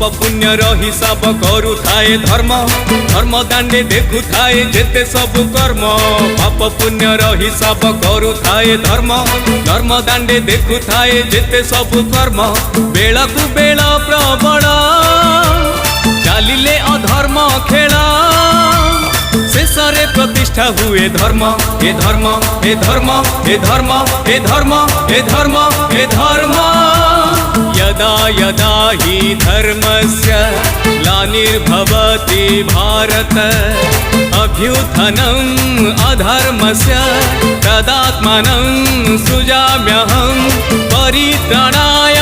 पाप पुण्य हिसाब करू थाए धर्म धर्म दांडे देखु थाए जेते सब कर्म पाप पुण्य हिसाब करू थाए धर्म धर्म दांडे देखु थाए जेते सब कर्म बेला कु बेला प्रबल चालिले अधर्म खेला शेषरे प्रतिष्ठा हुए धर्म हे धर्म हे धर्म हे धर्म हे धर्म हे धर्म हे धर्म यदा यदा हि धर्मस्य ग्लानिर्भवति भारत अभ्युत्थनम् अधर्मस्य तदात्मानं सृजाम्यहं परित्राणाय